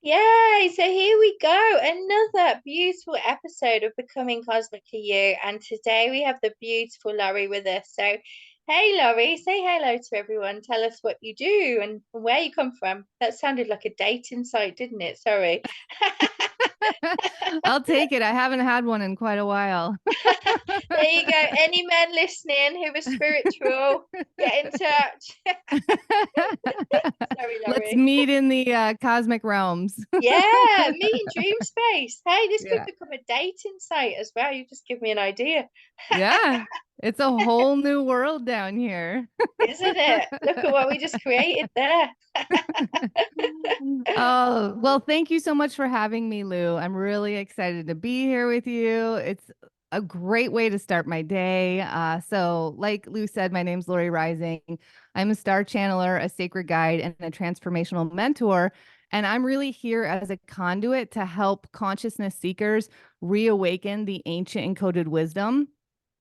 Yay! So here we go. Another beautiful episode of Becoming Cosmically You. And today we have the beautiful Laurie with us. So, hey, Laurie, say hello to everyone. Tell us what you do and where you come from. That sounded like a dating site, didn't it? Sorry. I'll take it. I haven't had one in quite a while. There you go. Any men listening who are spiritual, get in touch. Sorry, Let's Laurie. meet in the cosmic realms. Yeah, meet in dream space. Hey, this could Yeah. become a dating site as well. You just give me an idea. Yeah. It's a whole new world down here. Isn't it? Look at what we just created there. Oh, well, thank you so much for having me, Lou. I'm really excited to be here with you. It's a great way to start my day. So, like Lou said, my name's Lori Rising. I'm a star channeler, a sacred guide, and a transformational mentor. And I'm really here as a conduit to help consciousness seekers reawaken the ancient encoded wisdom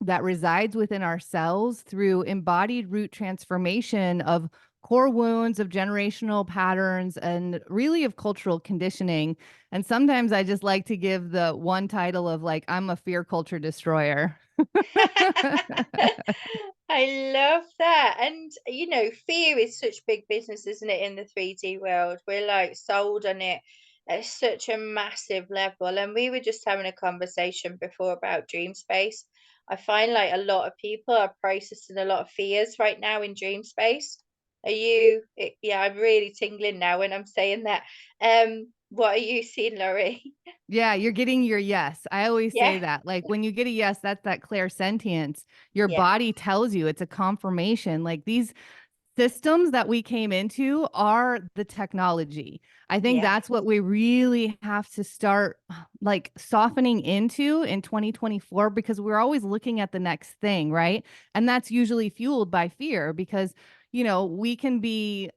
that resides within ourselves through embodied root transformation of core wounds, of generational patterns, and really of cultural conditioning. And sometimes I just like to give the one title of like, I'm a fear culture destroyer. I love that. And fear is such big business, isn't it, in the 3D world? We're like sold on it at such a massive level. And we were just having a conversation before about dream space. I find like a lot of people are processing a lot of fears right now in dream space. Yeah, I'm really tingling now when I'm saying that. What are you seeing, Laurie? Yeah, you're getting your yes. I always say Yeah, that. Like when you get a yes, that's that clairsentience. Your yeah, body tells you it's a confirmation. Like these systems that we came into are the technology. I think yeah. that's what we really have to start like softening into in 2024 because we're always looking at the next thing, right? And that's usually fueled by fear because we can be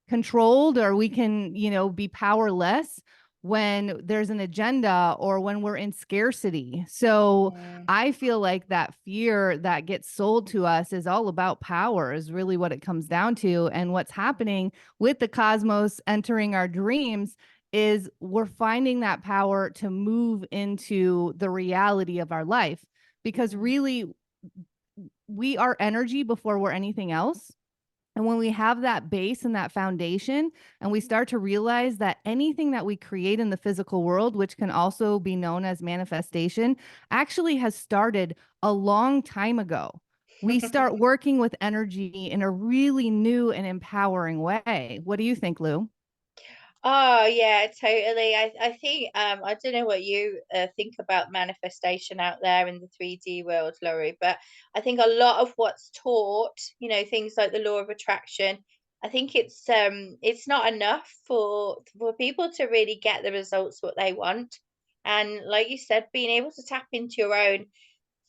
controlled or we can, be powerless when there's an agenda or when we're in scarcity. So Mm. I feel like that fear that gets sold to us is all about power, is really what it comes down to. And what's happening with the cosmos entering our dreams is we're finding that power to move into the reality of our life because Mm. really we are energy before we're anything else. And when we have that base and that foundation, and we start to realize that anything that we create in the physical world, which can also be known as manifestation, actually has started a long time ago. We start working with energy in a really new and empowering way. What do you think, Lou? Oh yeah, totally. I think I don't know what you think about manifestation out there in the 3D world, Laurie, but I think a lot of what's taught, things like the law of attraction, I think it's not enough for people to really get the results what they want. And like you said, being able to tap into your own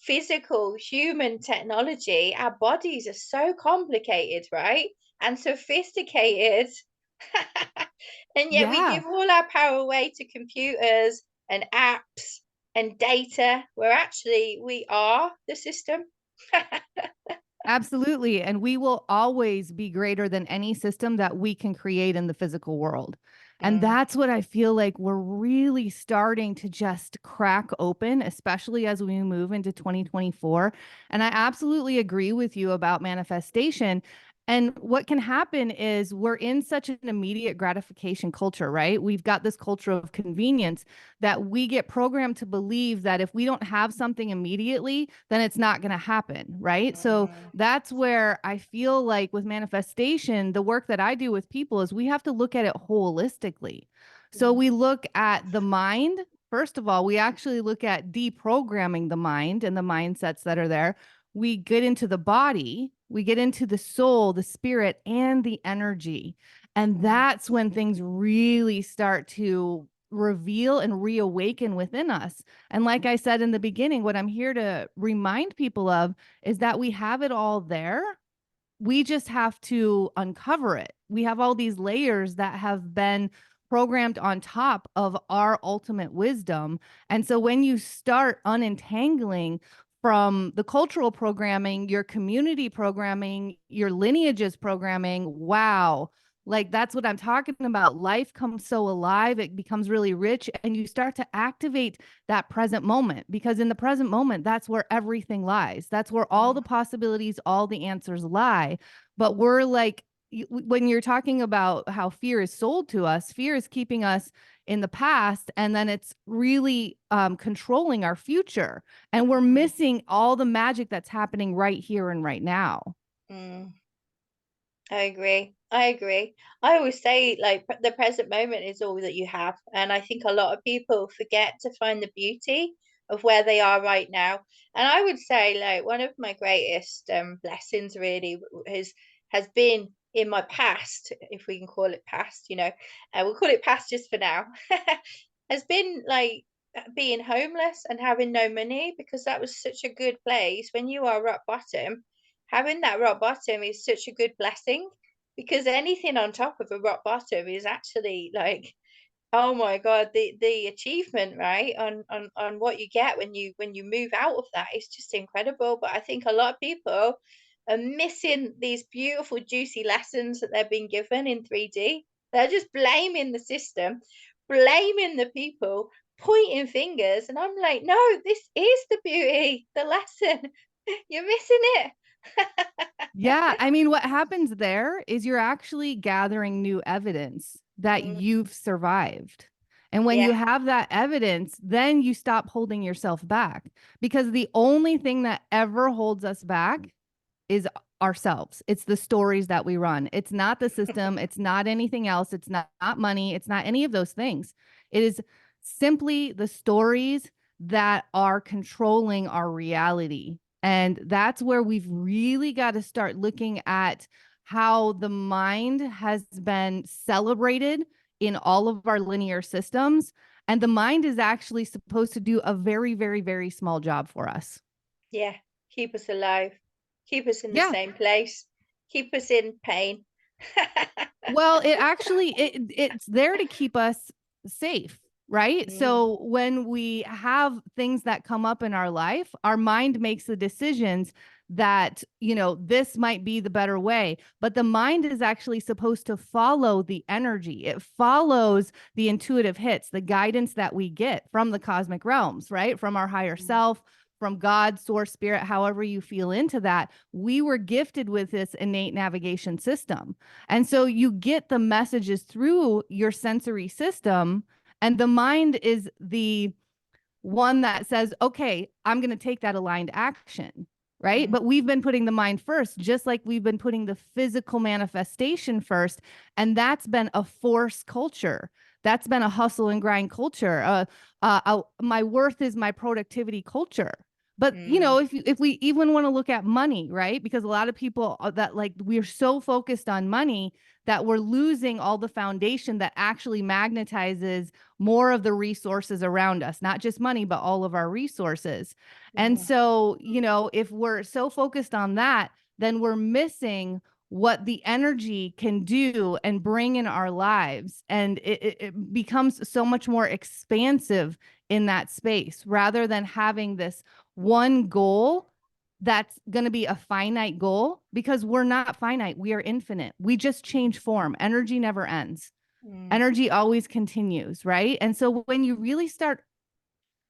physical human technology, our bodies are so complicated, right? And sophisticated. And yet we Yeah. give all our power away to computers and apps and data, where actually we are the system. Absolutely. And we will always be greater than any system that we can create in the physical world. And Mm. that's what I feel like we're really starting to just crack open, especially as we move into 2024. And I absolutely agree with you about manifestation. And what can happen is we're in such an immediate gratification culture, right? We've got this culture of convenience that we get programmed to believe that if we don't have something immediately, then it's not going to happen, right? So Mm. that's where I feel like with manifestation, the work that I do with people is we have to look at it holistically. So Mm. we look at the mind. First of all, we actually look at deprogramming the mind and the mindsets that are there. We get into the body, we get into the soul, the spirit, and the energy. And Mm. that's when things really start to reveal and reawaken within us. And like I said in the beginning, what I'm here to remind people of is that we have it all there. We just have to uncover it. We have all these layers that have been programmed on top of our ultimate wisdom. And so when you start unentangling from the cultural programming, your community programming, your lineages programming, wow, Like that's what I'm talking about. Life comes so alive, it becomes really rich, and you start to activate that present moment, because in the present moment, that's where everything lies. That's where all the possibilities, all the answers lie. But we're like, when you're talking about how fear is sold to us, fear is keeping us in the past, and then it's really controlling our future. And we're missing all the magic that's happening right here and right now. Mm. I agree. I agree. I always say, like, the present moment is all that you have. And I think a lot of people forget to find the beauty of where they are right now. And I would say, like, one of my greatest blessings really has been in my past, if we can call it past, we'll call it past just for now, has been like being homeless and having no money, because that was such a good place when you are rock bottom. Having that rock bottom is such a good blessing, because anything on top of a rock bottom is actually like, oh my God, the achievement, right? On what you get when you move out of that is just incredible. But I think a lot of people are missing these beautiful, juicy lessons that they're being given in 3D. They're just blaming the system, blaming the people, pointing fingers. And I'm like, no, this is the beauty, the lesson. You're missing it. Yeah, I mean, what happens there is you're actually gathering new evidence that Mm, you've survived. And when you yeah. have that evidence, then you stop holding yourself back, because the only thing that ever holds us back is ourselves. It's the stories that we run. It's not the system. It's not anything else. It's not money. It's not any of those things. It is simply the stories that are controlling our reality. And that's where we've really got to start looking at how the mind has been celebrated in all of our linear systems. And the mind is actually supposed to do a very, very, very small job for us. Yeah, keep us alive, keep us in the Yeah. same place, keep us in pain. Well, it actually it's there to keep us safe, right? Mm, So when we have things that come up in our life, our mind makes the decisions that, this might be the better way, but the mind is actually supposed to follow the energy. It follows the intuitive hits, the guidance that we get from the cosmic realms, right? From our higher mm, self, from God, source, spirit, however you feel into that. We were gifted with this innate navigation system. And so you get the messages through your sensory system, and the mind is the one that says, okay, I'm going to take that aligned action. Right. mm, But we've been putting the mind first, just like we've been putting the physical manifestation first. And that's been a force culture. That's been a hustle and grind culture. My worth is my productivity culture. But mm, if we even want to look at money, right? Because a lot of people that like we're so focused on money that we're losing all the foundation that actually magnetizes more of the resources around us, not just money, but all of our resources. And mm, so, if we're so focused on that, then we're missing what the energy can do and bring in our lives. And it becomes so much more expansive in that space rather than having this one goal that's going to be a finite goal, because we're not finite. We are infinite. We just change form. Energy never ends. mm, Energy always continues, right? And so when you really start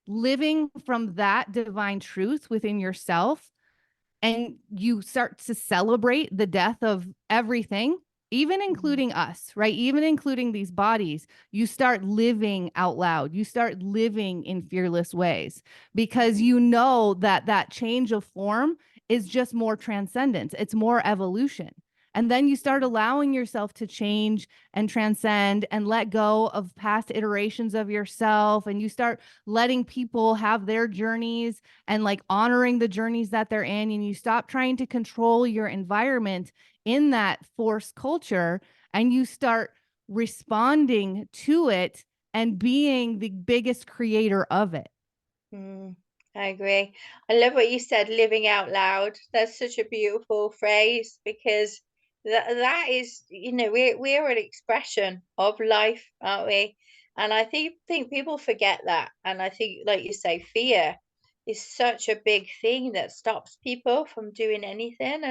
living from that divine truth within yourself, and you start to celebrate the death of everything, even mm, including us, right? Even including these bodies, you start living out loud. You start living in fearless ways, because mm, you know that that change of form is just more transcendence, it's more evolution. And then you start allowing yourself to change and transcend and let go of past iterations of yourself. And you start letting people have their journeys and like honoring the journeys that they're in. And you stop trying to control your environment in that force culture, and you start responding to it and being the biggest creator of it. mm. I agree. I love what you said, living out loud. That's such a beautiful phrase, because that is, we're an expression of life, aren't we? And I think people forget that. And I think, like you say, fear is such a big thing that stops people from doing anything.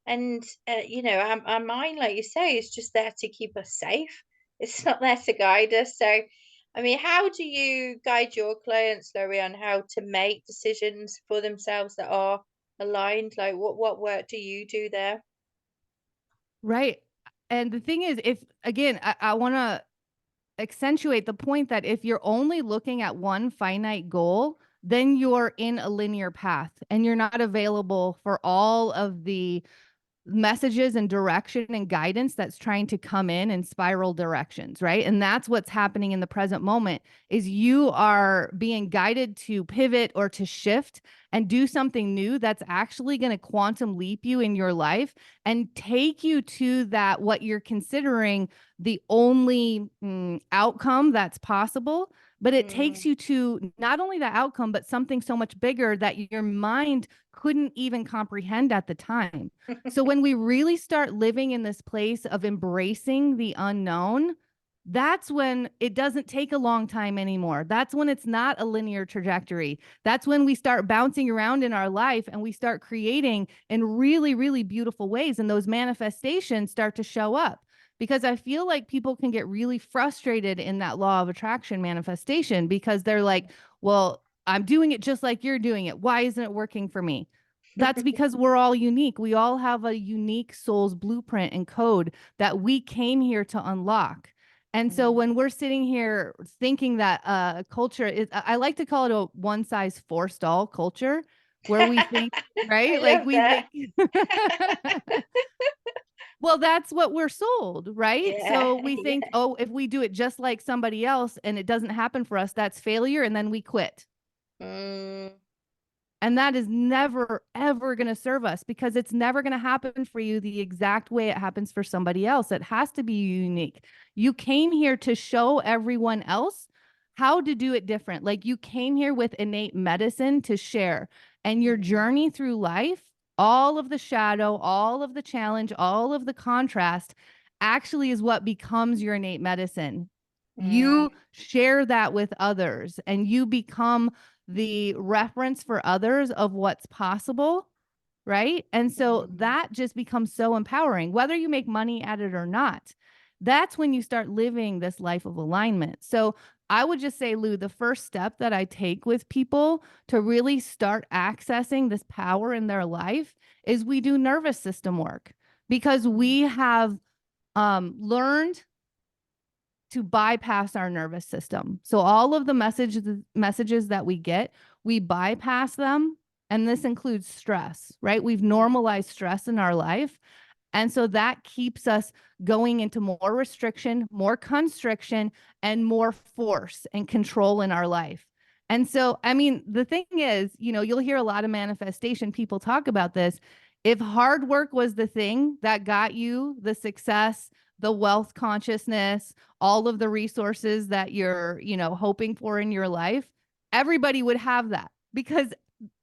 Our mind, like you say, is just there to keep us safe. It's not there to guide us. So, I mean, how do you guide your clients, Laurie, on how to make decisions for themselves that are aligned? Like, what work do you do there? Right. And the thing is, if again, I want to accentuate the point that if you're only looking at one finite goal, then you're in a linear path and you're not available for all of the messages and direction and guidance that's trying to come in spiral directions, right? And that's what's happening in the present moment is you are being guided to pivot or to shift and do something new that's actually going to quantum leap you in your life and take you to that what you're considering the only outcome that's possible, but it takes Mm. you to not only the outcome but something so much bigger that your mind couldn't even comprehend at the time. So when we really start living in this place of embracing the unknown, that's when it doesn't take a long time anymore. That's when it's not a linear trajectory. That's when we start bouncing around in our life and we start creating in really, really beautiful ways. And those manifestations start to show up. Because I feel like people can get really frustrated in that law of attraction manifestation because they're like, well, I'm doing it just like you're doing it. Why isn't it working for me? That's because we're all unique. We all have a unique soul's blueprint and code that we came here to unlock. And so Mm. when we're sitting here thinking that culture is, I like to call it a one size forced all culture where we think, I right? Like love we that. think, well, that's what we're sold, right? Yeah, So we think, yeah. oh, if we do it just like somebody else and it doesn't happen for us, that's failure. And then we quit. Mm, And that is never, ever going to serve us because it's never going to happen for you the exact way it happens for somebody else. It has to be unique. You came here to show everyone else how to do it different. Like you came here with innate medicine to share. And your mm, journey through life, all of the shadow, all of the challenge, all of the contrast actually is what becomes your innate medicine. mm, You share that with others and you become the reference for others of what's possible, right? And so mm, that just becomes so empowering, whether you make money at it or not. That's when you start living this life of alignment. So I would just say, Lou, the first step that I take with people to really start accessing this power in their life is we do nervous system work because mm, we have learned to bypass our nervous system. So all of the messages that we get, we bypass them, and this includes stress, right? We've mm, normalized stress in our life. And so that keeps us going into more restriction, more constriction, and more force and control in our life. And so, I mean, the thing is, you'll hear a lot of manifestation people talk about this. If hard work was the thing that got you the success, the wealth consciousness, all of the resources that you're, hoping for in your life, everybody would have that because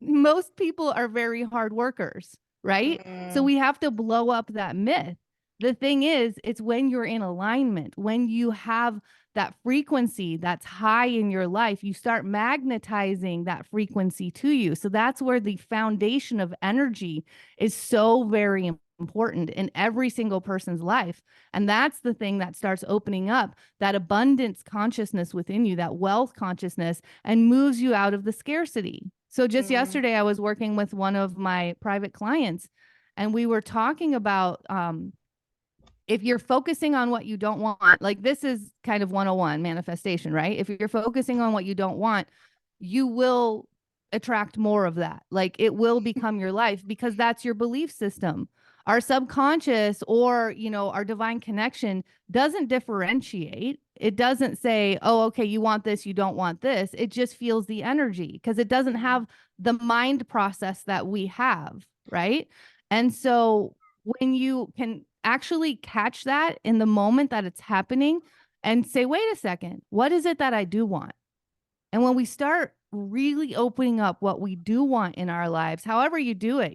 most people are very hard workers, right? So mm, we have to blow up that myth. The thing is, it's when you're in alignment, when you have that frequency that's high in your life, you start magnetizing that frequency to you. So that's where the foundation of energy is so very important in every single person's life. And that's the thing that starts opening up that abundance consciousness within you, that wealth consciousness, and moves you out of the scarcity. So just mm, yesterday, I was working with one of my private clients, and we were talking about if you're focusing on what you don't want, like this is kind of 101 manifestation, right? If you're focusing on what you don't want, you will attract more of that. Like it will become your life because that's your belief system. Our subconscious or, our divine connection doesn't differentiate. It doesn't say, oh, okay, you want this, you don't want this. It just feels the energy because it doesn't mm, have the mind process that we have, right? And so when you can actually catch that in the moment that it's happening and say, wait a second, what is it that I do want? And when we start really opening up what we do want in our lives, however you do it,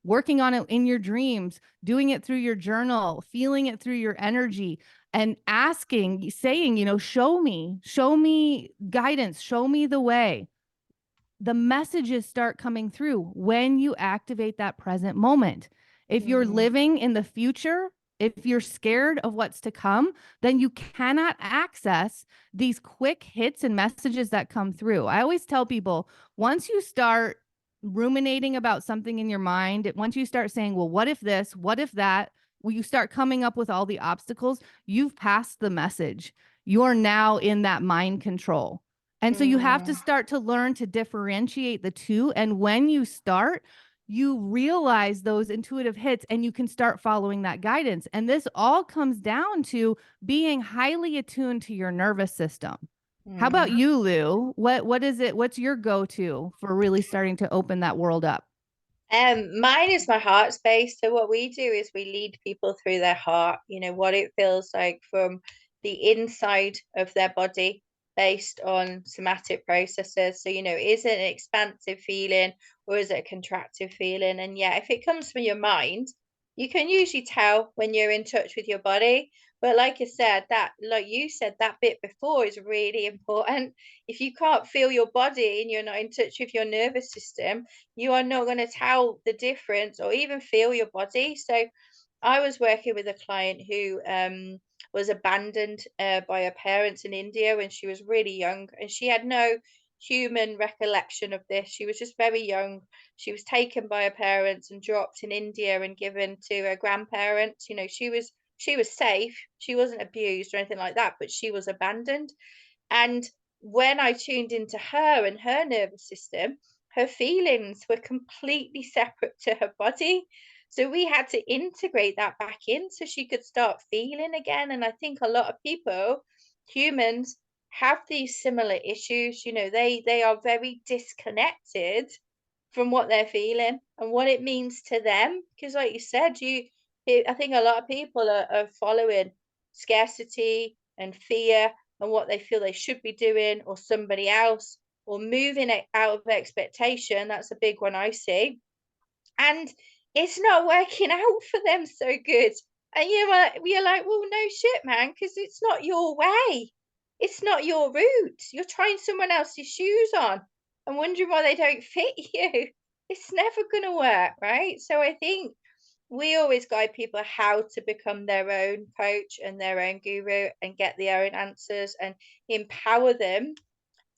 working on it in your dreams, doing it through your journal, feeling it through your energy, and asking, saying, show me guidance, show me the way. the messages start coming through when you activate that present moment. If you're Mm, living in the future, if you're scared of what's to come, then you cannot access these quick hits and messages that come through. I always tell people, once you start ruminating about something in your mind, once you start saying, well, what if this, what if that, when you start coming up with all the obstacles, you've passed the message. You're now in that mind control. And so you have to mm, start to learn to differentiate the two. And when you start, you realize those intuitive hits and you can start following that guidance. And this all comes down to being highly attuned to your nervous system. How about mm. you, Lou? What is it? What's your go-to for really starting to open that world up? Mine is my heart space. So what we do is we lead people through their heart, what it feels like from the inside of their body based on somatic processes. So, is it an expansive feeling or is it a contractive feeling? And yeah, if it comes from your mind, you can usually tell when you're in touch with your body. But like you said, that bit before is really important. If you can't feel your body and you're not in touch with your nervous system, you are not going to tell the difference or even feel your body. So I was working with a client who was abandoned by her parents in India when she was really young, and she had no human recollection of this. She was just very young. She was taken by her parents and dropped in India and given to her grandparents. She was safe. She wasn't abused or anything like that, but she was abandoned. And when I tuned into her and her nervous system, her feelings were completely separate to her body. So we had to integrate that back in so she could start feeling again. And I think a lot of people, humans, have these similar issues. They are very disconnected from what they're feeling and what it means to them. Because, like you said, I think a lot of people are following scarcity and fear and what they feel they should be doing, or somebody else, or moving it out of expectation. That's a big one I see. And it's not working out for them so good. And you're like, well, no shit, man, because it's not your way. It's not your route. You're trying someone else's shoes on and wondering why they don't fit you. It's never going to work, right? So I think we always guide people how to become their own coach and their own guru and get their own answers and empower them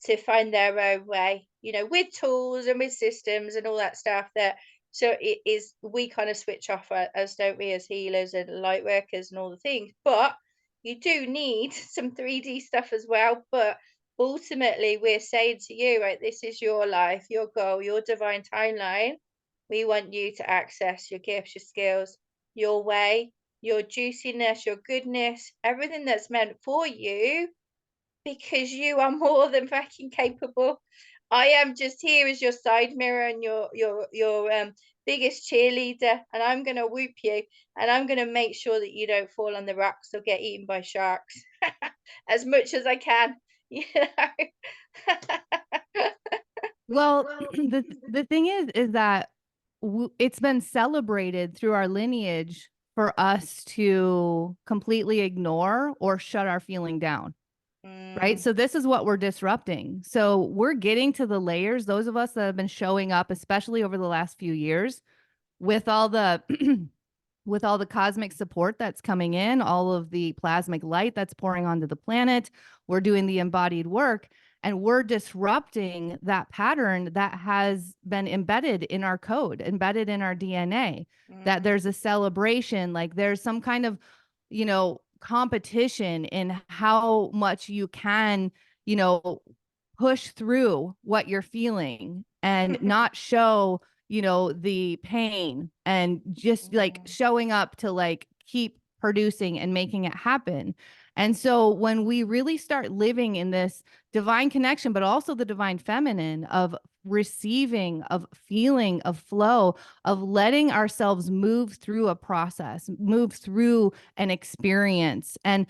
to find their own way, with tools and with systems and all that stuff that so it is we kind of switch off as don't we as healers and light workers and all the things. But you do need some 3D stuff as well. But ultimately we're saying to you, right, this is your life, your goal, your divine timeline. We want you to access your gifts, your skills, your way, your juiciness, your goodness, everything that's meant for you, because you are more than fucking capable. I am just here as your side mirror and your biggest cheerleader, and I'm gonna whoop you, and I'm gonna make sure that you don't fall on the rocks or get eaten by sharks as much as I can. You know. Well, the thing is that it's been celebrated through our lineage for us to completely ignore or shut our feeling down. Right. Mm, So this is what we're disrupting. So we're getting to the layers, those of us that have been showing up, especially over the last few years, with all the with all the cosmic support that's coming in, all of the plasmic light that's pouring onto the planet. We're doing the embodied work and we're disrupting that pattern that has been embedded in our code, embedded in our DNA, that mm, there's a celebration, like there's some kind of, competition in how much you can, you know, push through what you're feeling and not show, the pain, and just like mm, showing up to like keep producing and making it happen. And so when we really start living in this divine connection, but also the divine feminine of receiving, of feeling, of flow, of letting ourselves move through a process, move through an experience. And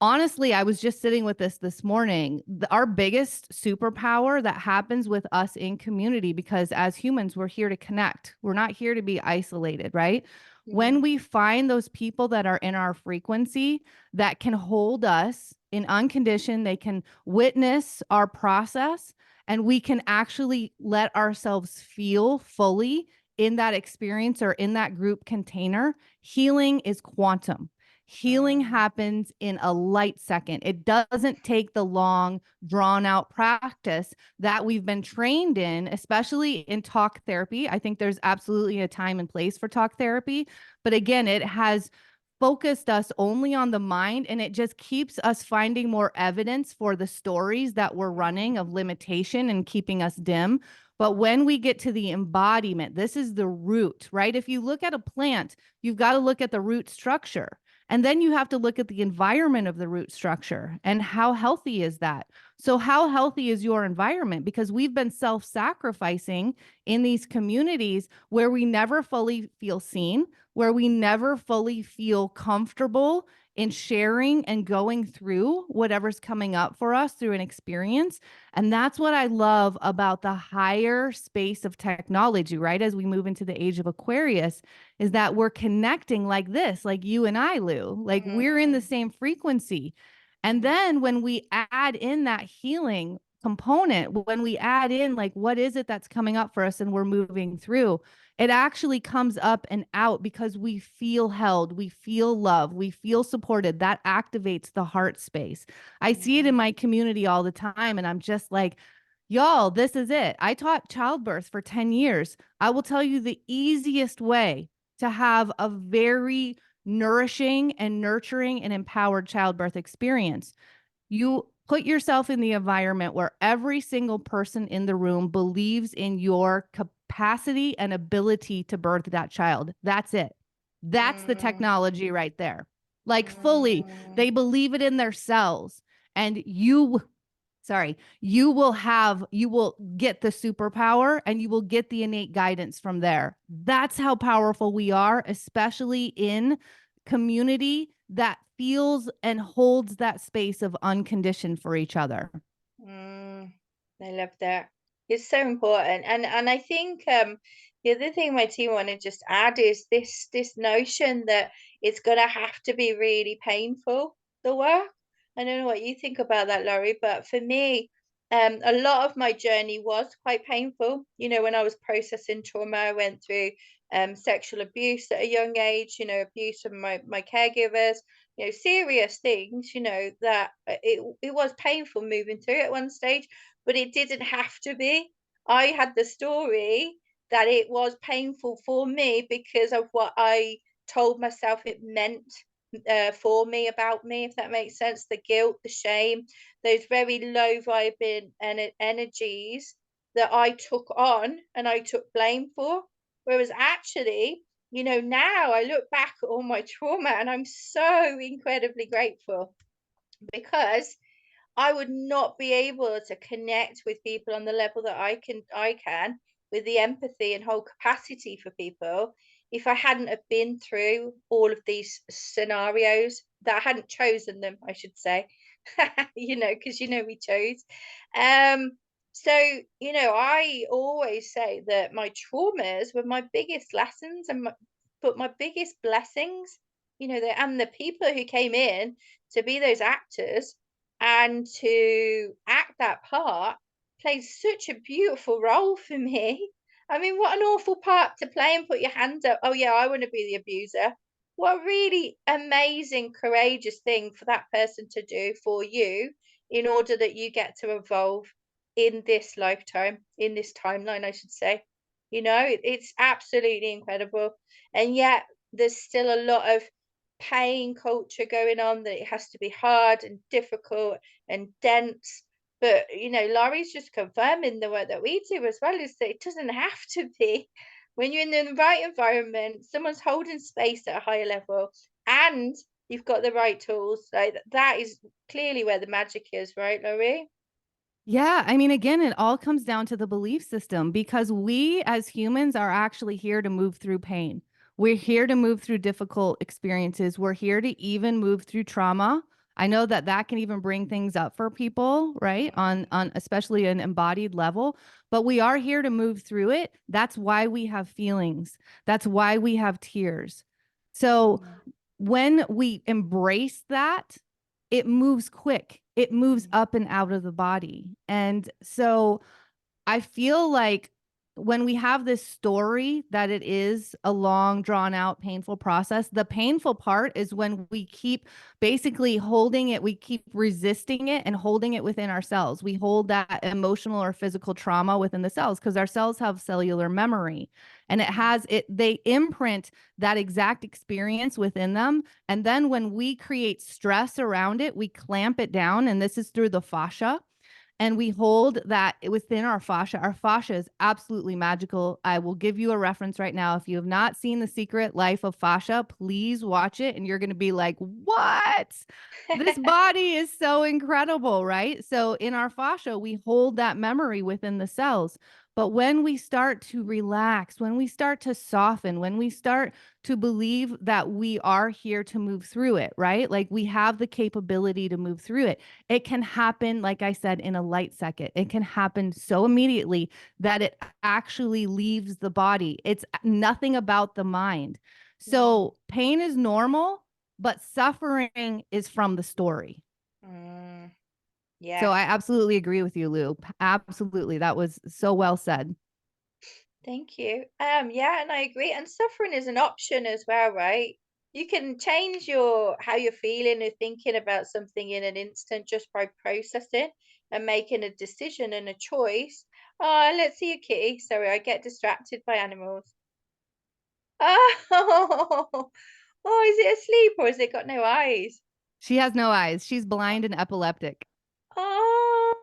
honestly, I was just sitting with this morning. Our biggest superpower that happens with us in community, because as humans, we're here to connect. We're not here to be isolated, right? When Mm, we find those people that are in our frequency that can hold us in unconditioned, they can witness our process, and we can actually let ourselves feel fully in that experience or in that group container, healing is quantum. Healing mm, happens in a light second. It doesn't take the long, drawn out practice that we've been trained in, especially in talk therapy. I think there's absolutely a time and place for talk therapy. But again, it has focused us only on the mind, and it just keeps us finding more evidence for the stories that we're running of mm, limitation and keeping us dim. But when we get to the embodiment, this is the root, right? If you look at a plant, you've got to look at the root structure. And then you have to look at the environment of the root structure and how healthy is that? So, how healthy is your environment? Because we've been self sacrificing in these communities where we never fully feel seen, where we never fully feel comfortable in sharing and going through whatever's coming up for us through an experience. And that's what I love about the higher space of technology, right? As we move into the age of Aquarius, is that we're connecting like this, like you and I, Lou, like we're in the mm, same frequency. And mm, then when we add in that healing component, when we add in like what is it that's coming up for us and we're moving through, it actually comes up and out because we feel held, we feel love, we feel supported. That activates the heart space. I see it in mm, my community all the time, and I'm just like, y'all, this is it. I taught childbirth for 10 years. I will tell you the easiest way to have a very nourishing and nurturing and empowered childbirth experience. You put yourself in the environment where every single person in the room believes in your capacity and ability to birth that child. That's it. That's the mm, technology right there. Like fully, mm, they believe it in their cells. And you will get the superpower and you will get the innate guidance from there. That's how powerful we are, especially in community that feels and holds that space of unconditioned for each other. mm. I love that. It's so important. And I think the other thing my team want to just add is this notion that it's gonna have to be really painful, the work. I don't know what you think about that, Laurie, but for me, a lot of my journey was quite painful. You know, when I was processing trauma, I went through sexual abuse at a young age, you know, abuse from my caregivers, you know, serious things, you know, that it was painful moving through at one stage, but it didn't have to be. I had the story that it was painful for me because of what I told myself it meant for me, about me, if that makes sense. The guilt, the shame, those very low vibing energies that I took on and I took blame for. Whereas actually, you know, now I look back at all my trauma and I'm so incredibly grateful because I would not be able to connect with people on the level that I can with the empathy and whole capacity for people if I hadn't have been through all of these scenarios, that I hadn't chosen them, I should say. You know, because you know we chose. Um so, you know, I always say that my traumas were my biggest lessons but my biggest blessings, you know, and the people who came in to be those actors and to act that part plays such a beautiful role for me. I mean, what an awful part to play and put your hands up. Oh, yeah, I want to be the abuser. What a really amazing, courageous thing for that person to do for you in order that you get to evolve in this lifetime, in this timeline, I should say. You know, it's absolutely incredible. And yet, there's still a lot of pain culture going on, that it has to be hard and difficult and dense. But you know, Laurie's just confirming the work that we do as well, is that it doesn't have to be. When you're in the right environment, someone's holding space at a higher level, and you've got the right tools. Like that is clearly where the magic is, right, Laurie? Yeah, I mean, again, it all comes down to the belief system because we as humans are actually here to move through pain. We're here to move through difficult experiences. We're here to even move through trauma. I know that that can even bring things up for people, right? On especially an embodied level, but we are here to move through it. That's why we have feelings. That's why we have tears. So Mm, when we embrace that, it moves quick. It moves mm, up and out of the body. And so I feel like when we have this story that it is a long, drawn out, painful process, the painful part is when we keep basically holding it, we keep resisting it and holding it within our cells. We hold that emotional or physical trauma within the cells because our cells have cellular memory and mm, they imprint that exact experience within them. And then when we create stress around it, we clamp it down. And this is through the fascia and we hold that within our fascia. Our fascia is absolutely magical. I will give you a reference right now. If you have not seen The Secret Life of Fascia, please watch it. And you're going to be like, what? This body is so incredible, right? So in our fascia, we hold that memory within the cells. But when we start to relax, when we start to soften, when we start to believe that we are here to move through it, right? Like we have the capability to move through it. It can happen, like I said, in a light second. It can happen so immediately that it actually leaves the body. It's nothing about the mind. mm, So pain is normal, but suffering is from the story. mm. So Yes. I absolutely agree with you, Lou. Absolutely. That was so well said. Thank you. Yeah, and I agree. And suffering is an option as well, right? You can change your how you're feeling or thinking about something in an instant just by processing and making a decision and a choice. Oh, let's see a kitty. Sorry, I get distracted by animals. Oh, oh, is it asleep or has it got no eyes? She has no eyes. She's blind and epileptic. Oh,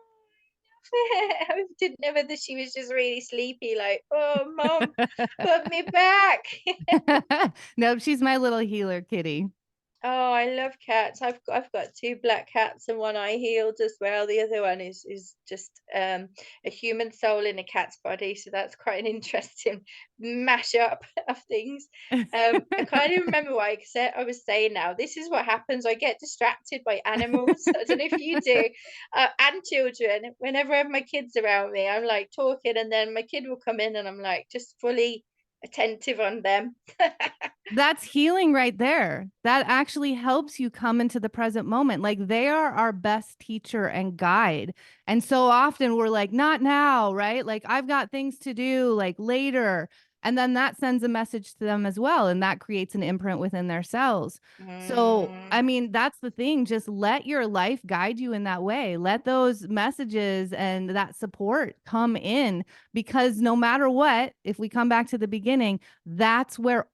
I didn't know whether she was just really sleepy, like, oh, mom, put me back. Nope, she's my little healer kitty. Oh, I love cats. I've got two black cats and one I healed as well. The other one is just a human soul in a cat's body, so that's quite an interesting mashup of things. I kind of remember what I was saying now. This is what happens. I get distracted by animals. I don't know if you do, and children. Whenever I have my kids around me, I'm like talking, and then my kid will come in, and I'm like just fully attentive on them. That's healing right there. That actually helps you come into the present moment. Like they are our best teacher and guide. And so often we're like, not now, right? Like I've got things to do, like later. And then that sends a message to them as well. And that creates an imprint within their cells. So, I Mm, mean, that's the thing. Just let your life guide you in that way. Let those messages and that support come in because no matter what, if we come back to the beginning, that's where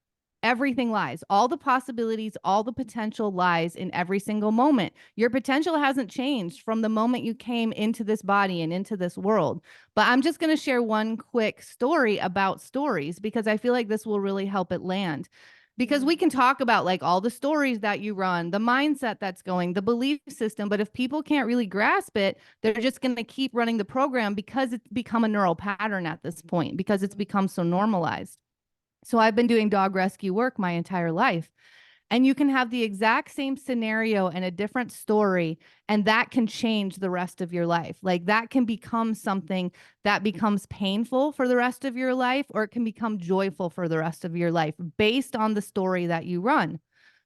everything lies. All the possibilities, all the potential lies in every single moment. Your potential hasn't changed from the moment you came into this body and into this world. But I'm just going to share one quick story about stories because I feel like this will really help it land. Because we mm, can talk about like all the stories that you run, the mindset that's going, the belief system, but if people can't really grasp it, they're just going to keep running the program because it's become a neural pattern at this point, because it's become so normalized. So I've been doing dog rescue work my entire life. And you can have the exact same scenario and a different story, and that can change the rest of your life. Like that can become something that becomes painful for the rest of your life, or it can become joyful for the rest of your life based on the story that you run.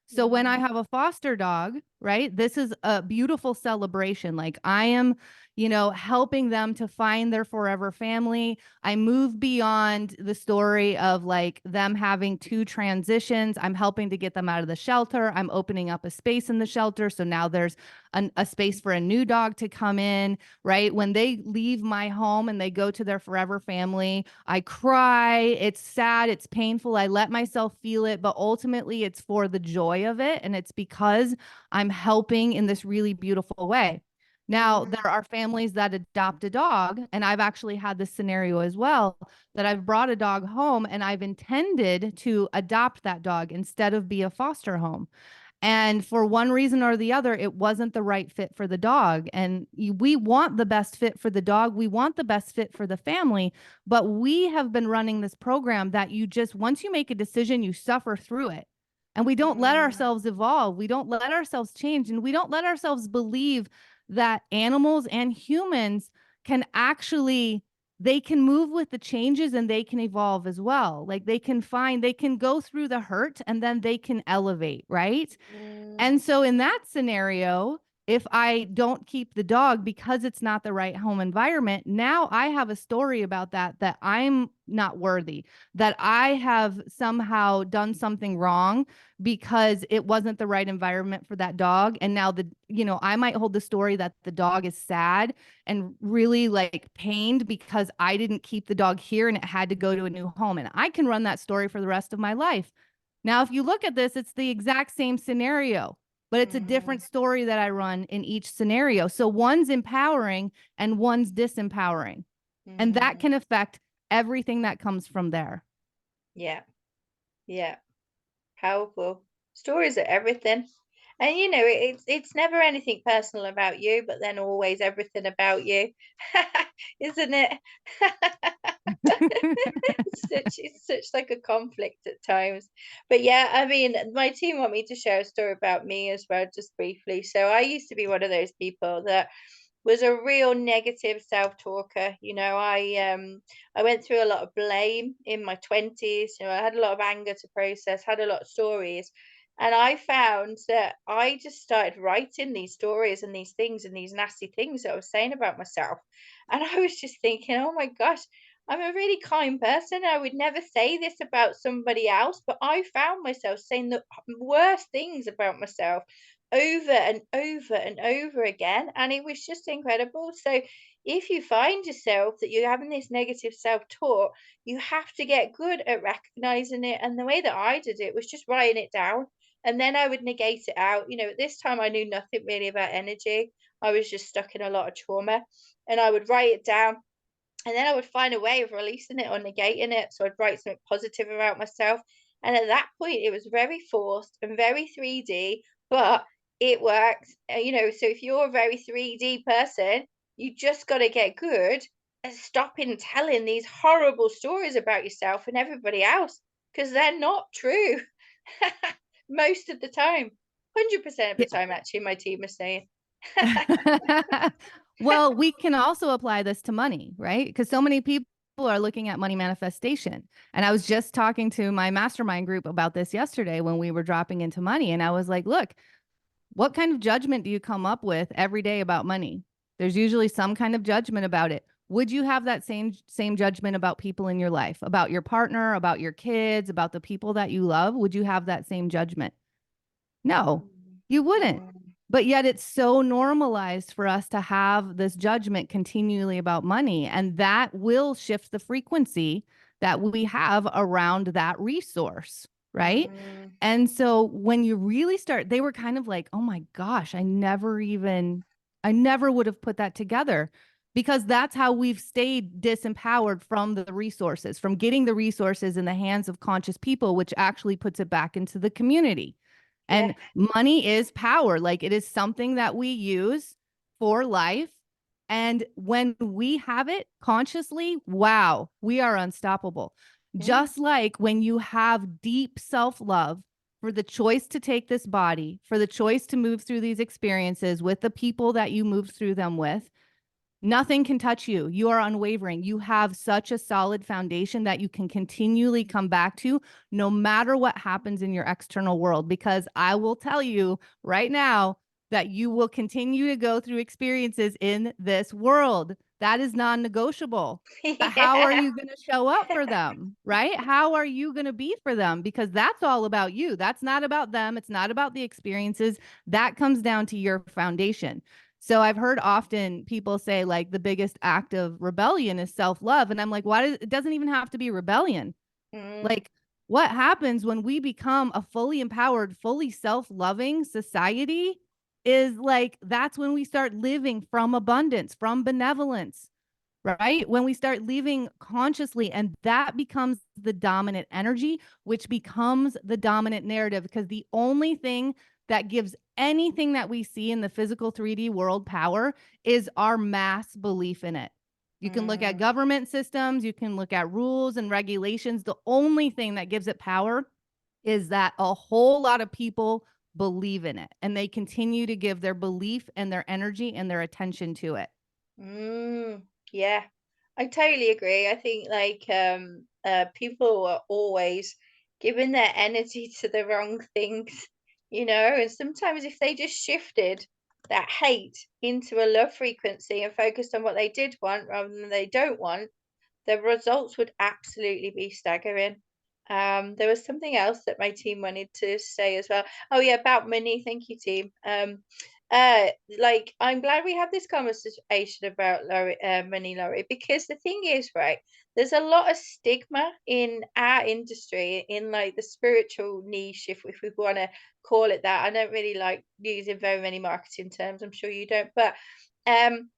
So when I mm, have a foster dog, right, this is a beautiful celebration. Like I am, helping them to find their forever family. I move beyond the story of like them having two transitions. I'm helping to get them out of the shelter. I'm opening up a space in the shelter. So now there's a space for a new dog to come in, right? When they leave my home and they go to their forever family, I cry. It's sad. It's painful. I let myself feel it, but ultimately it's for the joy of it. And it's because I'm helping in this really beautiful way. Now, mm, there are families that adopt a dog, and I've actually had this scenario as well that I've brought a dog home and I've intended to adopt that dog instead of be a foster home. And for one reason or the other, it wasn't the right fit for the dog. And we want the best fit for the dog. We want the best fit for the family. But we have been running this program that you just, once you make a decision, you suffer through it. And we don't let mm, ourselves evolve. We don't let ourselves change. And we don't let ourselves believe that animals and humans can actually they can move with the changes and they can evolve as well. Like they can go through the hurt and then they can elevate, right? Mm, And so in that scenario, if I don't keep the dog because it's not the right home environment, now I have a story about that I'm not worthy, that I have somehow done something wrong because it wasn't the right environment for that dog. And now I might hold the story that the dog is sad and really like pained because I didn't keep the dog here and it had to go to a new home. And I can run that story for the rest of my life. Now, if you look at this, it's the exact same scenario, but it's a different mm, story that I run in each scenario. So one's empowering and one's disempowering. And that mm. can affect everything that comes from there. Yeah, yeah. Powerful. Stories are everything. And it's never anything personal about you, but then always everything about you. Isn't it? It's such like a conflict at times. But yeah, I mean, my team want me to share a story about me as well, just briefly. So I used to be one of those people that was a real negative self-talker. I went through a lot of blame in my 20s. I had a lot of anger to process, had a lot of stories. And I found that I just started writing these stories and these things and these nasty things that I was saying about myself. And I was just thinking, oh my gosh, I'm a really kind person. I would never say this about somebody else, but I found myself saying the worst things about myself over and over and over again. And it was just incredible. So, if you find yourself that you're having this negative self talk, you have to get good at recognizing it. And the way that I did it was just writing it down. And then I would negate it out. At this time, I knew nothing really about energy. I was just stuck in a lot of trauma. And I would write it down and then I would find a way of releasing it or negating it. So I'd write something positive about myself. And at that point, it was very forced and very 3D, but it worked. So if you're a very 3D person, you just got to get good at stopping telling these horrible stories about yourself and everybody else because they're not true most of the time. 100% of the time, actually, my team is saying. Well, we can also apply this to money, right? Because so many people are looking at money manifestation. And I was just talking to my mastermind group about this yesterday when we were dropping into money. And I was like, look, what kind of judgment do you come up with every day about money? There's usually some kind of judgment about it. Would you have that same judgment about people in your life, about your partner, about your kids, about the people that you love? Would you have that same judgment? No, Mm, you wouldn't. mm, But yet it's so normalized for us to have this judgment continually about money. And that will shift the frequency that we have around that resource. Right. mm. And so when you really start, they were kind of like, oh my gosh, I never would have put that together because that's how we've stayed disempowered from the resources, from getting the resources in the hands of conscious people, which actually puts it back into the community. Yeah. And money is power. Like it is something that we use for life. And when we have it consciously, wow, we are unstoppable. Mm, Just like when you have deep self love for the choice to take this body, for the choice to move through these experiences with the people that you move through them with, nothing can touch you. You are unwavering. You have such a solid foundation that you can continually come back to no matter what happens in your external world. Because I will tell you right now that you will continue to go through experiences in this world. That is non negotiable. But how are yeah. you going to show up for them? Right? How are you going to be for them? Because that's all about you. That's not about them. It's not about the experiences. That comes down to your foundation. So I've heard often people say like the biggest act of rebellion is self-love. And I'm like, why does it doesn't even have to be rebellion? Mm, Like what happens when we become a fully empowered, fully self-loving society is like that's when we start living from abundance, from benevolence, right? When we start living consciously, and that becomes the dominant energy, which becomes the dominant narrative. Because the only thing that gives anything that we see in the physical 3D world power is our mass belief in it. You can look at mm, government systems, you can look at rules and regulations. The only thing that gives it power is that a whole lot of people believe in it and they continue to give their belief and their energy and their attention to it. mm. Yeah. I totally agree. I think like people are always giving their energy to the wrong things, and sometimes if they just shifted that hate into a love frequency and focused on what they did want rather than they don't want, the results would absolutely be staggering. There was something else that my team wanted to say as well. Oh yeah, about money. Thank you, team. Uh, like I'm glad we have this conversation about money, Laurie, because the thing is, right, there's a lot of stigma in our industry, in like the spiritual niche, if we want to call it that. I don't really like using very many marketing terms. I'm sure you don't, but um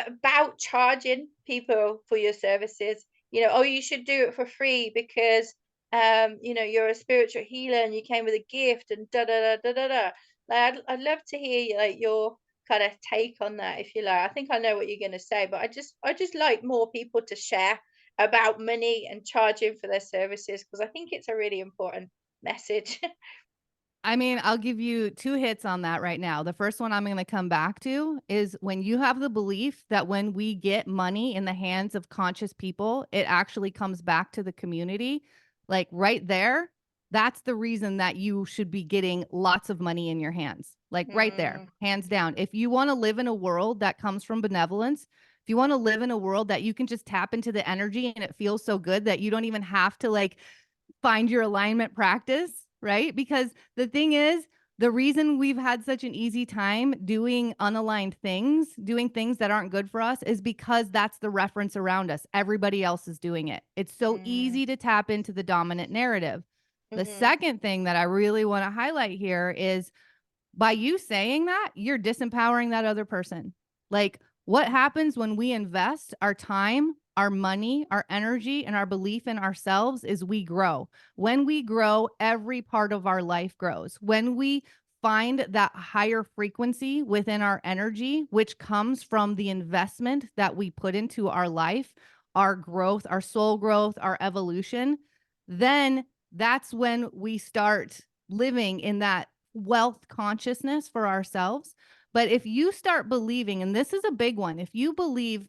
about charging people for your services. Oh, you should do it for free because you're a spiritual healer and you came with a gift and da da da da da da. Like I'd love to hear like your kind of take on that if you like. I think I know what you're going to say, but I just like more people to share about money and charging for their services because I think it's a really important message. I mean, I'll give you 2 hits on that right now. The first one I'm gonna come back to is when you have the belief that when we get money in the hands of conscious people, it actually comes back to the community, like, right there, that's the reason that you should be getting lots of money in your hands, like, right there, Mm, hands down. If you wanna live in a world that comes from benevolence, if you wanna live in a world that you can just tap into the energy and it feels so good that you don't even have to, like, find your alignment practice, right? Because the thing is, the reason we've had such an easy time doing unaligned things, doing things that aren't good for us, is because that's the reference around us. Everybody else is doing it. It's so mm, easy to tap into the dominant narrative. The mm-hmm, second thing that I really want to highlight here is by you saying that, you're disempowering that other person. Like, what happens when we invest our time, our money, our energy, and our belief in ourselves is we grow. When we grow, every part of our life grows. When we find that higher frequency within our energy, which comes from the investment that we put into our life, our growth, our soul growth, our evolution, then that's when we start living in that wealth consciousness for ourselves. But if you start believing, and this is a big one, if you believe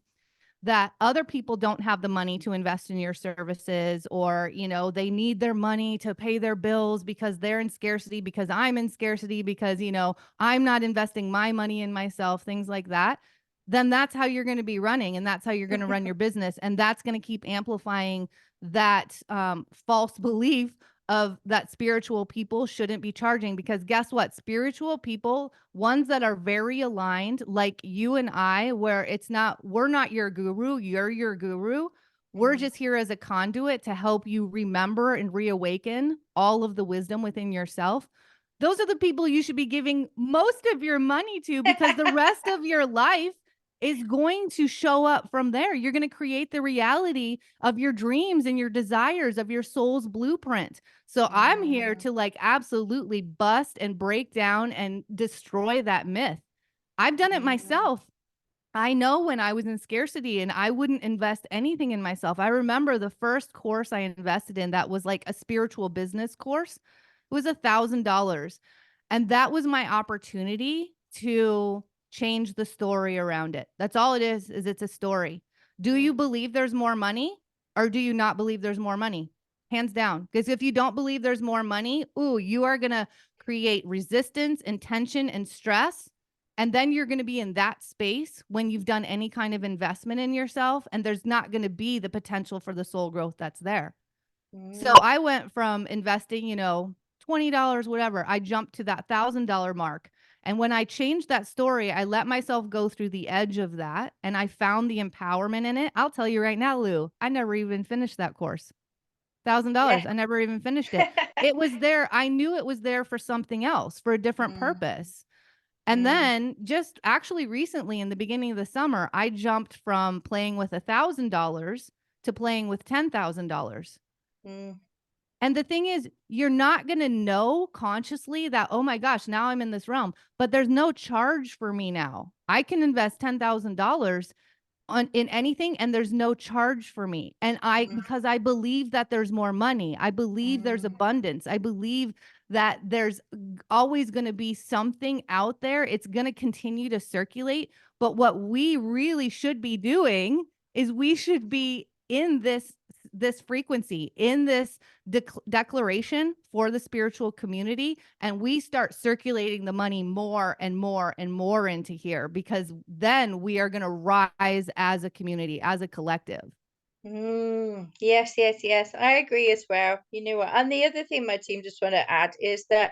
that other people don't have the money to invest in your services, or they need their money to pay their bills because they're in scarcity, because I'm in scarcity, because I'm not investing my money in myself, things like that, then that's how you're going to be running, and that's how you're going to run your business, and that's going to keep amplifying that false belief of that spiritual people shouldn't be charging. Because guess what, spiritual people, ones that are very aligned like you and I, where we're not your guru, you're your guru, we're mm. just here as a conduit to help you remember and reawaken all of the wisdom within yourself. Those are the people you should be giving most of your money to, because the rest of your life is going to show up from there. You're going to create the reality of your dreams and your desires, of your soul's blueprint. So I'm here Mm, to, like, absolutely bust and break down and destroy that myth. I've done it mm, myself. I know when I was in scarcity and I wouldn't invest anything in myself. I remember the first course I invested in that was like a spiritual business course. It was $1,000. And that was my opportunity to change the story around it. That's all it is it's a story. Do you mm, believe there's more money, or do you not believe there's more money? Hands down. Because if you don't believe there's more money, ooh, you are going to create resistance and tension and stress, and then you're going to be in that space when you've done any kind of investment in yourself, and there's not going to be the potential for the soul growth that's there. So mm, I went from investing, $20, whatever, I jumped to that $1,000 mark. And when I changed that story, I let myself go through the edge of that and I found the empowerment in it. I'll tell you right now, Lou, I never even finished that course. yeah. $1,000. I never even finished it. It was there. I knew it was there for something else, for a different Mm, purpose. And mm, then just actually recently in the beginning of the summer, I jumped from playing with $1,000 to playing with $10,000. mm, And the thing is, you're not going to know consciously that, oh my gosh, now I'm in this realm, but there's no charge for me now. I can invest $10,000 in anything and there's no charge for me. And mm, because I believe that there's more money, I believe there's mm, abundance, I believe that there's always going to be something out there. It's going to continue to circulate. But what we really should be doing is we should be in this frequency, in this declaration for the spiritual community, and we start circulating the money more and more and more into here, because then we are going to rise as a community, as a collective. Yes, yes, yes. I agree as well. You know what? And the other thing my team just want to add is that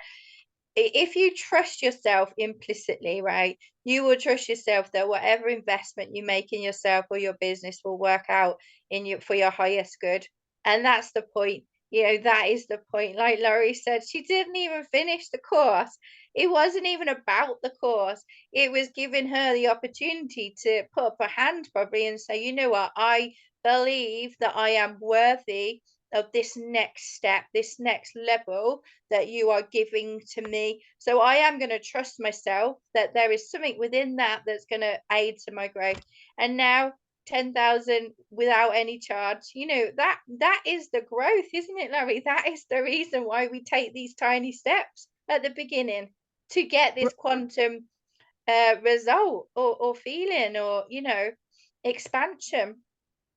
if you trust yourself implicitly, right, you will trust yourself that whatever investment you make in yourself or your business will work out in you for your highest good. And that's the point. You know, that is the point. Like Laurie said, she didn't even finish the course. It wasn't even about the course. It was giving her the opportunity to put up a hand probably and say, you know what, I believe that I am worthy of this next step, this next level that you are giving to me. So I am going to trust myself that there is something within that that's going to aid to my growth. And now 10,000 without any charge, you know, that is the growth, isn't it, Larry? That is the reason why we take these tiny steps at the beginning to get this quantum result or feeling or, you know, expansion.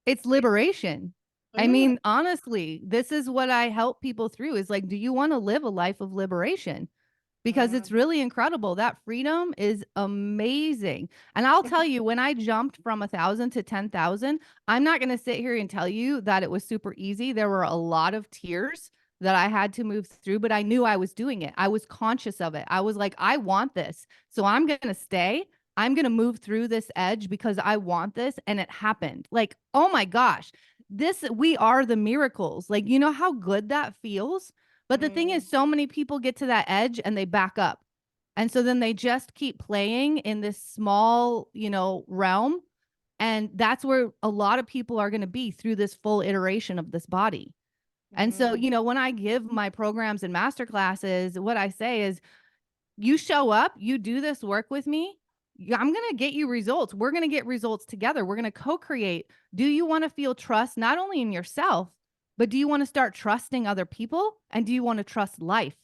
It's liberation. I Mm, mean, honestly, this is what I help people through, is like, do you want to live a life of liberation? Because it's mm. really incredible. That freedom is amazing. And I'll tell you, when I jumped from 1,000 to 10,000, I'm not going to sit here and tell you that it was super easy. There were a lot of tears that I had to move through, but I knew I was doing it. I was conscious of it. I was like, I want this. So I'm going to stay. I'm going to move through this edge because I want this. And it happened. Like, oh my gosh, we are the miracles. Like, you know how good that feels? But the thing Mm, is, so many people get to that edge and they back up. And so then they just keep playing in this small, realm. And that's where a lot of people are going to be through this full iteration of this body. And so, mm, when I give my programs and master classes, what I say is, you show up, you do this work with me. I'm going to get you results. We're going to get results together. We're going to co create. Do you want to feel trust not only in yourself, but do you want to start trusting other people? And do you want to trust life?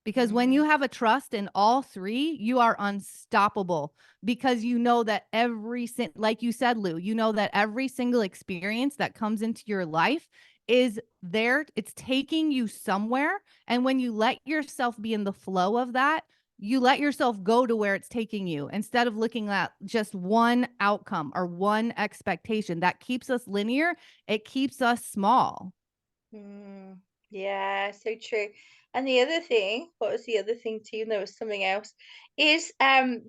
Because when you mm, have a trust in all three, you are unstoppable, because you know that like you said, Lou, you know that every single experience that comes into your life is there. It's taking you somewhere. And when you let yourself be in the flow of that, you let yourself go to where it's taking you instead of looking at just one outcome or one expectation that keeps us linear. It keeps us small. mm. Yeah, so true. And the other thing, what was the other thing too? There was something else, is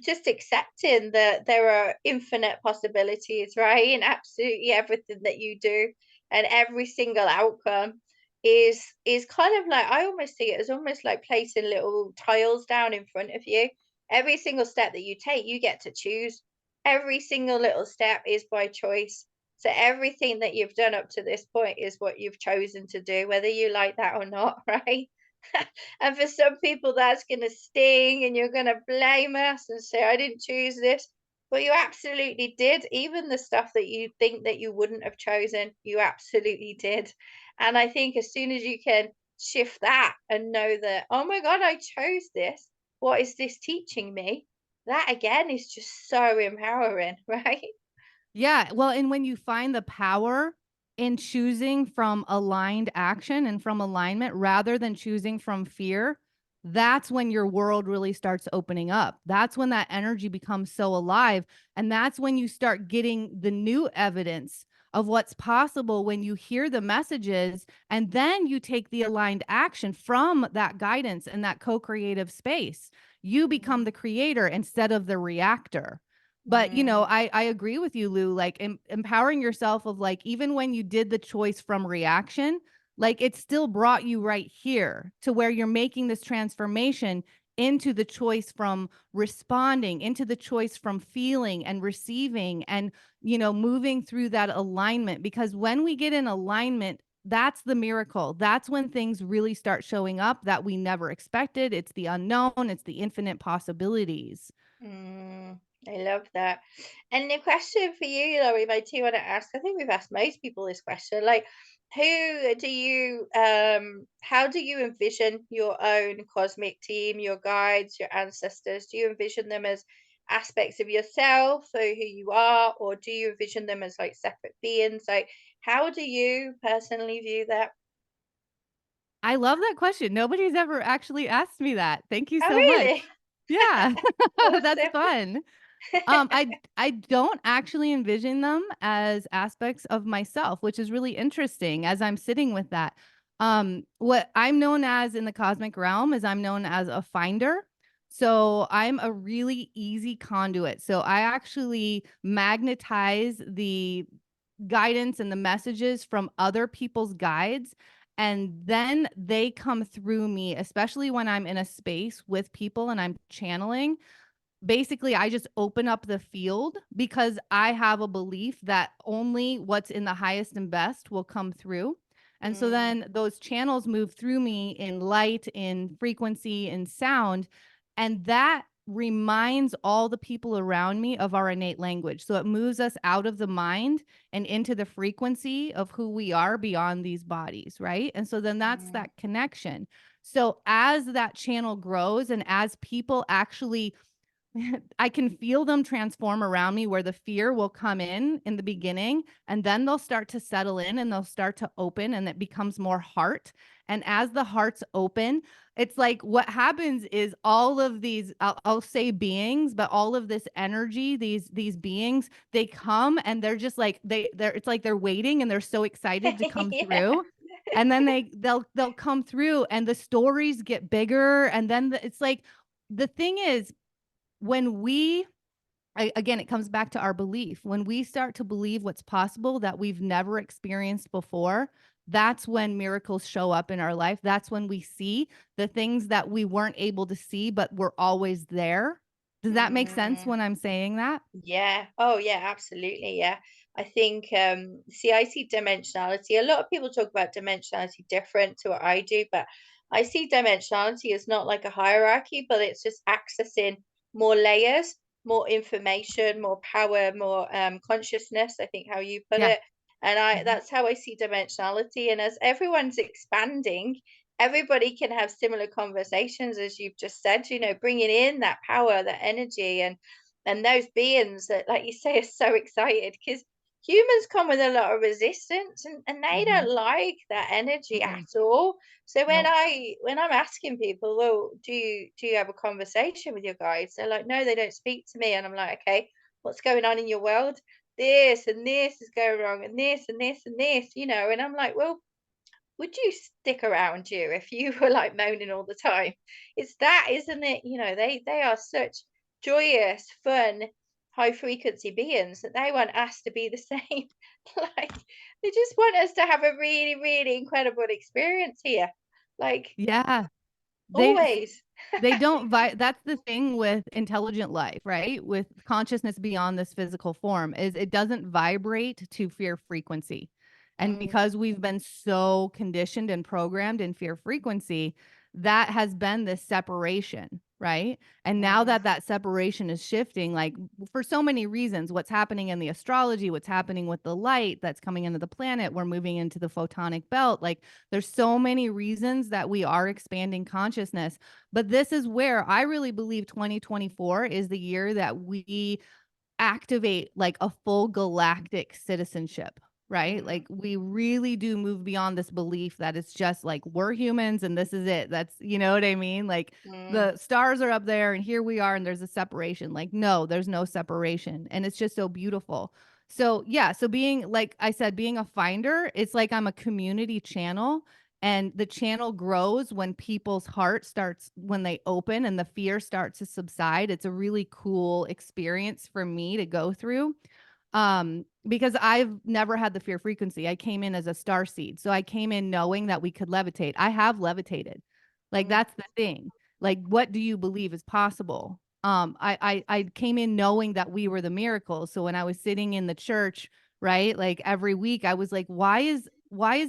just accepting that there are infinite possibilities, right? In absolutely everything that you do, and every single outcome is kind of like, I almost see it as almost like placing little tiles down in front of you. Every single step that you take, you get to choose. Every single little step is by choice. So everything that you've done up to this point is what you've chosen to do, whether you like that or not, right? And for some people, that's going to sting, and you're going to blame us and say, I didn't choose this. But you absolutely did. Even the stuff that you think that you wouldn't have chosen, you absolutely did. And I think as soon as you can shift that and know that, oh my God, I chose this. What is this teaching me? That again is just so empowering, right? Yeah, well, and when you find the power in choosing from aligned action and from alignment rather than choosing from fear, that's when your world really starts opening up. That's when that energy becomes so alive. And that's when you start getting the new evidence of what's possible when you hear the messages, and then you take the aligned action from that guidance and that co creative space. You become the creator instead of the reactor. But Mm, I agree with you, Lou. Like, empowering yourself of, like, even when you did the choice from reaction, like, it still brought you right here to where you're making this transformation into the choice from responding, into the choice from feeling and receiving, and moving through that alignment. Because when we get in alignment, that's the miracle. That's when things really start showing up that we never expected. It's the unknown, it's the infinite possibilities. mm, I love that. And the question for you, Laurie, my two want to ask, I think we've asked most people this question, like, how do you envision your own cosmic team, your guides, your ancestors? Do you envision them as aspects of yourself or who you are, or do you envision them as like separate beings? Like, how do you personally view that? I love that question. Nobody's ever actually asked me that. Thank you Oh, so much. really? Yeah. That's Awesome. fun. I don't actually envision them as aspects of myself, which is really interesting as I'm sitting with that. What I'm known as in the cosmic realm is I'm known as a finder. So I'm a really easy conduit. So I actually magnetize the guidance and the messages from other people's guides. And then they come through me, especially when I'm in a space with people and I'm channeling. Basically, I just open up the field because I have a belief that only what's in the highest and best will come through. And so Mm, then those channels move through me in light, in frequency, in sound. And that reminds all the people around me of our innate language. So it moves us out of the mind and into the frequency of who we are beyond these bodies, right? And so then that's mm, that connection. So as that channel grows and as people actually I can feel them transform around me where the fear will come in the beginning and then they'll start to settle in and they'll start to open and it becomes more heart. And as the hearts open, it's like what happens is all of these I'll say beings, but all of this energy, these beings, they come and they're just like they're it's like they're waiting and they're so excited to come yeah. through. And then they'll come through and the stories get bigger and then it's like the thing is when again, it comes back to our belief. When we start to believe what's possible that we've never experienced before, that's when miracles show up in our life. That's when we see the things that we weren't able to see, but were always there. Does that make sense Mm. when I'm saying that? Yeah. Oh, yeah, absolutely. Yeah. I think, see, I see dimensionality. A lot of people talk about dimensionality different to what I do, but I see dimensionality as not like a hierarchy, but it's just accessing more layers, more information, more power, more consciousness, I think how you put Yeah. it. And I Mhm. that's how I see dimensionality. And as everyone's expanding, everybody can have similar conversations, as you've just said, bringing in that power, that energy, and those beings that, like you say, are so excited because humans come with a lot of resistance, and they Mhm. don't like that energy at Mm-mm. all. So when Nope. I'm asking people, well, do you have a conversation with your guides? They're like, no, they don't speak to me. And I'm like, okay, what's going on in your world? This and this is going wrong, and this and this and this, and I'm like, well, would you stick around you if you were like moaning all the time? It's that, isn't it? They are such joyous, fun, high frequency beings that they want us to be the same. Like, they just want us to have a really, really incredible experience here. Like, Yeah. They always. They don't that's the thing with intelligent life, right? With consciousness beyond this physical form is it doesn't vibrate to fear frequency. And Mm, because we've been so conditioned and programmed in fear frequency, that has been this separation, right? And now mm, that that separation is shifting, like for so many reasons, what's happening in the astrology, what's happening with the light that's coming into the planet, we're moving into the photonic belt. Like there's so many reasons that we are expanding consciousness, but this is where I really believe 2024 is the year that we activate like a full galactic citizenship, right? mm, Like we really do move beyond this belief that it's just like we're humans and this is it. That's, you know what I mean? Like mm, the stars are up there and here we are and there's a separation. Like, no, there's no separation. And it's just so beautiful. So, yeah. So, being, like I said, being a finder, it's like I'm a community channel and the channel grows when people's heart starts when they open and the fear starts to subside. It's a really cool experience for me to go through, because I've never had the fear frequency. I came in as a star seed, so I came in knowing that we could levitate. I have levitated. Like mm, that's the thing. Like what do you believe is possible? I came in knowing that we were the miracles. So when I was sitting in the church, right, like every week I was like, why is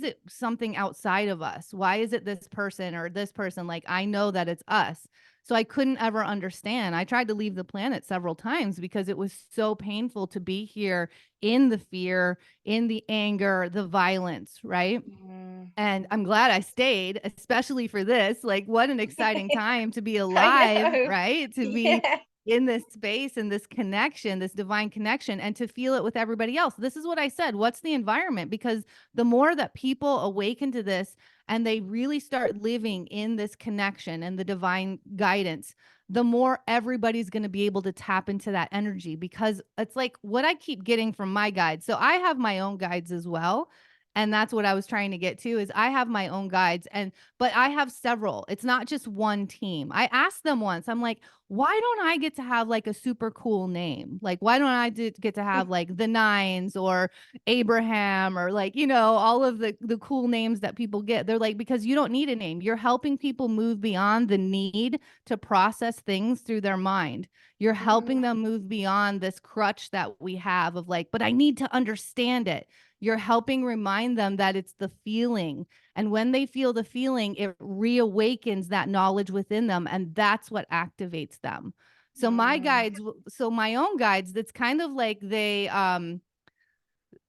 it something outside of us? Why is it this person or this person? Like I know that it's us. So I couldn't ever understand. I tried to leave the planet several times because it was so painful to be here in the fear, in the anger, the violence, right? mm. And I'm glad I stayed, especially for this. Like, what an exciting time to be I alive, know. right? To be Yeah. in this space and this connection, this divine connection, and to feel it with everybody else. This is what I said. What's the environment? Because the more that people awaken to this and they really start living in this connection and the divine guidance, the more everybody's going to be able to tap into that energy, because it's like what I keep getting from my guides. So I have my own guides as well. And that's what I was trying to get to is I have my own guides, and but I have several. It's not just one team. I asked them once. I'm like, "Why don't I get to have like a super cool name? Like why don't I get to have like the Nines or Abraham or like, all of the cool names that people get?" They're like, "Because you don't need a name. You're helping people move beyond the need to process things through their mind. You're helping Mm, them move beyond this crutch that we have of like, but I need to understand it. You're helping remind them that it's the feeling. And when they feel the feeling, it reawakens that knowledge within them. And that's what activates them. So my mm, guides, so my own guides, that's kind of like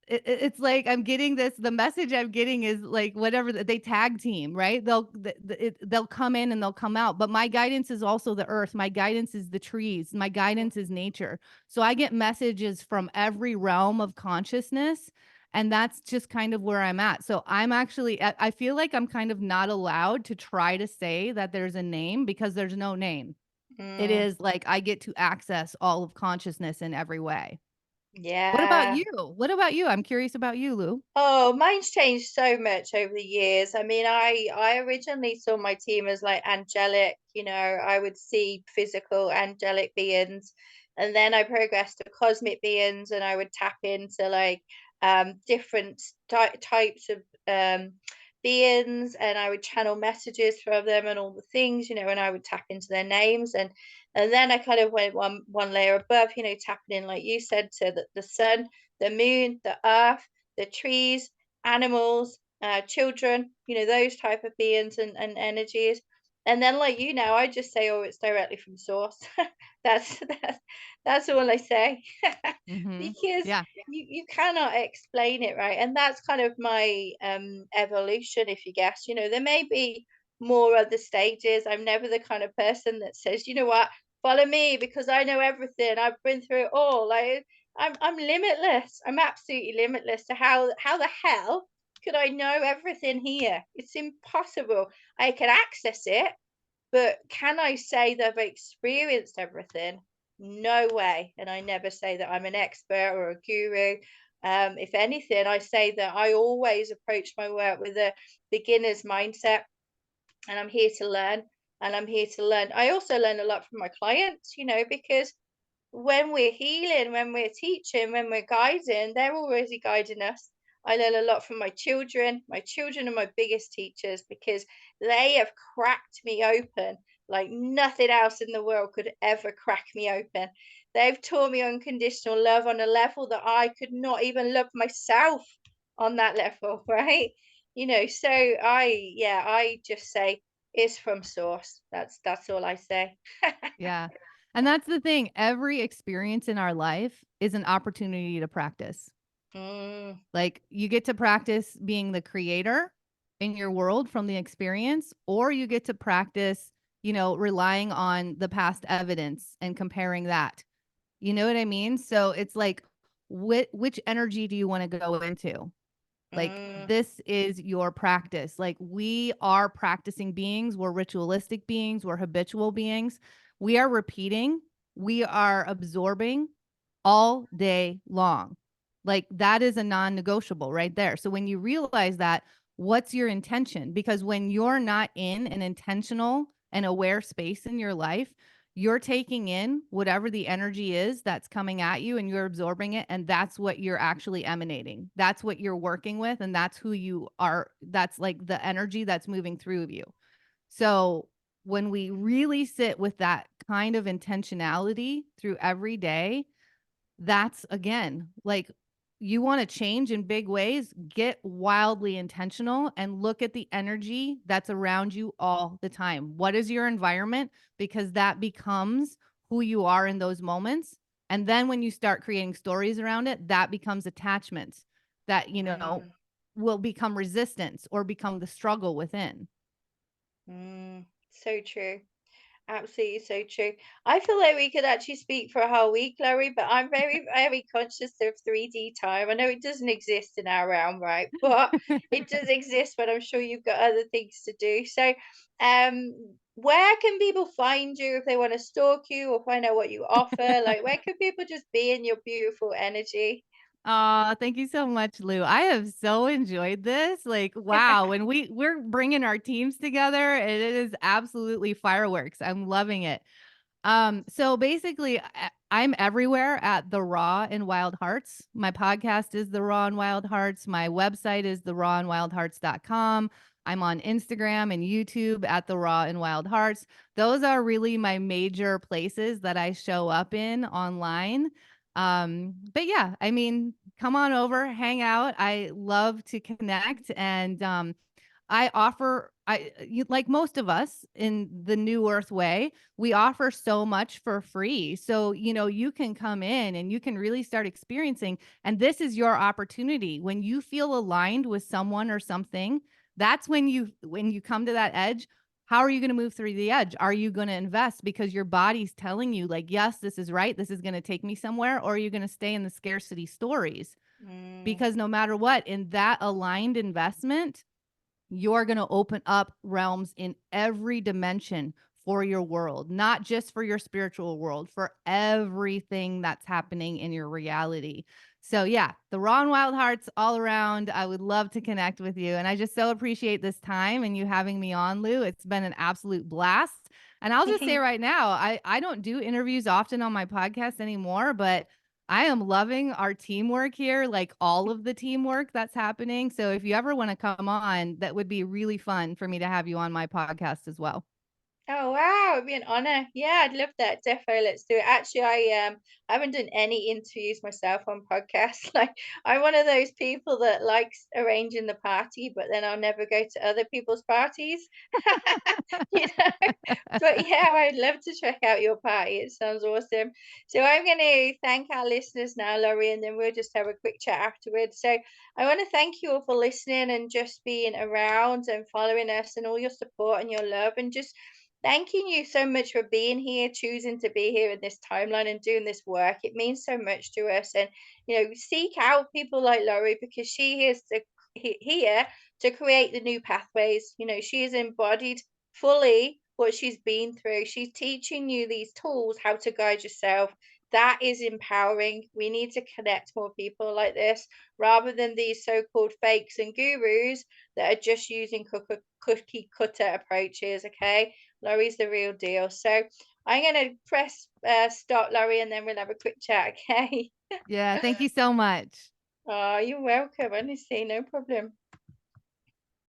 it's like I'm getting this. The message I'm getting is like whatever they tag team, right? They'll come in and they'll come out. But my guidance is also the earth. My guidance is the trees. My guidance is nature. So I get messages from every realm of consciousness, and that's just kind of where I'm at. So I'm actually I feel like I'm kind of not allowed to try to say that there's a name because there's no name. It mm. is like I get to access all of consciousness in every way. What about Yeah. you? What about you? I'm curious about you, Lou. Oh, mine's changed so much over the years. I mean, I originally saw my team as like angelic, I would see physical angelic beings, and then I progressed to cosmic beings, and I would tap into like different types of beings, and I would channel messages from them and all the things, and I would tap into their names, and then I kind of went one layer above, tapping in, like you said, to the sun, the moon, the earth, the trees, animals, children, those type of beings and energies. And then, like I just say, oh, it's directly from source. that's that's that's all I say, Mhm. because Yeah. you cannot explain it, right? And that's kind of my evolution, if you guess. There may be more other stages. I'm never the kind of person that says, you know what, follow me because I know everything. I've been through it all. Like I'm limitless. I'm absolutely limitless. So how the hell could I know everything here? It's impossible. I can access it, but can I say that I've experienced everything? No way. And I never say that I'm an expert or a guru. If anything, I say that I always approach my work with a beginner's mindset, and I'm here to learn. And I'm here to learn. I also learn a lot from my clients, because when we're healing, when we're teaching, when we're guiding, they're already guiding us. I learn a lot from my children. My children are my biggest teachers because they have cracked me open like nothing else in the world could ever crack me open. They've taught me unconditional love on a level that I could not even love myself on that level, right? So yeah, I just say it's from source. That's all I say. Yeah. And that's the thing. Every experience in our life is an opportunity to practice. Mm, Like you get to practice being the creator in your world from the experience, or you get to practice, relying on the past evidence and comparing that. You know what I mean? So it's like, which energy do you want to go into? Like, mm. this is your practice. Like, we are practicing beings. We're ritualistic beings. We're habitual beings. We are repeating. We are absorbing all day long. Like, that is a non negotiable right there. So, when you realize that, what's your intention? Because when you're not in an intentional and aware space in your life, you're taking in whatever the energy is that's coming at you and you're absorbing it, and that's what you're actually emanating. That's what you're working with, and that's who you are. That's like the energy that's moving through you. So when we really sit with that kind of intentionality through every day, that's again like, you want to change in big ways, get wildly intentional and look at the energy that's around you all the time. What is your environment? Because that becomes who you are in those moments. And then when you start creating stories around it, that becomes attachments that, Mm, will become resistance or become the struggle within. so true. Absolutely so true. I feel like we could actually speak for a whole week, Laurie, but I'm very, very conscious of 3D time. I know it doesn't exist in our realm, right? But it does exist, but I'm sure you've got other things to do. So, where can people find you if they want to stalk you or find out what you offer? Like, where can people just be in your beautiful energy? Thank you so much, Lou. I have so enjoyed this. Like, wow, when we're bringing our teams together, it is absolutely fireworks. I'm loving it. So basically, I'm everywhere at The Raw and Wild Hearts. My podcast is The Raw and Wild Hearts. My website is therawandwildhearts.com. I'm on Instagram and YouTube at The Raw and Wild Hearts. Those are really my major places that I show up in online. But yeah, I mean, come on over, hang out. I love to connect, and I offer like most of us in the new earth way, we offer so much for free. So, you can come in and you can really start experiencing, and this is your opportunity. When you feel aligned with someone or something, that's when you come to that edge. How are you going to move through the edge? Are you going to invest because your body's telling you like, yes, this is right. This is going to take me somewhere, or are you going to stay in the scarcity stories? Mm, Because no matter what, in that aligned investment, you're going to open up realms in every dimension for your world, not just for your spiritual world, for everything that's happening in your reality. So, yeah, the Raw and Wild Hearts all around. I would love to connect with you. And I just so appreciate this time and you having me on, Lou. It's been an absolute blast. And I'll just say right now, I don't do interviews often on my podcast anymore, but I am loving our teamwork here, like all of the teamwork that's happening. So if you ever want to come on, that would be really fun for me to have you on my podcast as well. Oh wow, it'd be an honor. Yeah, I'd love that. Defo, let's do it. Actually, I haven't done any interviews myself on podcasts. Like I'm one of those people that likes arranging the party, but then I'll never go to other people's parties. You know? But yeah, I'd love to check out your party. It sounds awesome. So I'm gonna thank our listeners now, Laurie, and then we'll just have a quick chat afterwards. So I want to thank you all for listening and just being around and following us and all your support and your love and just thanking you so much for being here, choosing to be here in this timeline and doing this work. It means so much to us. And, seek out people like Laurie because she is here to create the new pathways. She has embodied fully what she's been through. She's teaching you these tools, how to guide yourself. That is empowering. We need to connect more people like this rather than these so called fakes and gurus that are just using cookie cutter approaches. Okay. Laurie's the real deal. So I'm going to press stop, Laurie, and then we'll have a quick chat, okay? Yeah, thank you so much. Oh, you're welcome. Honestly, no problem.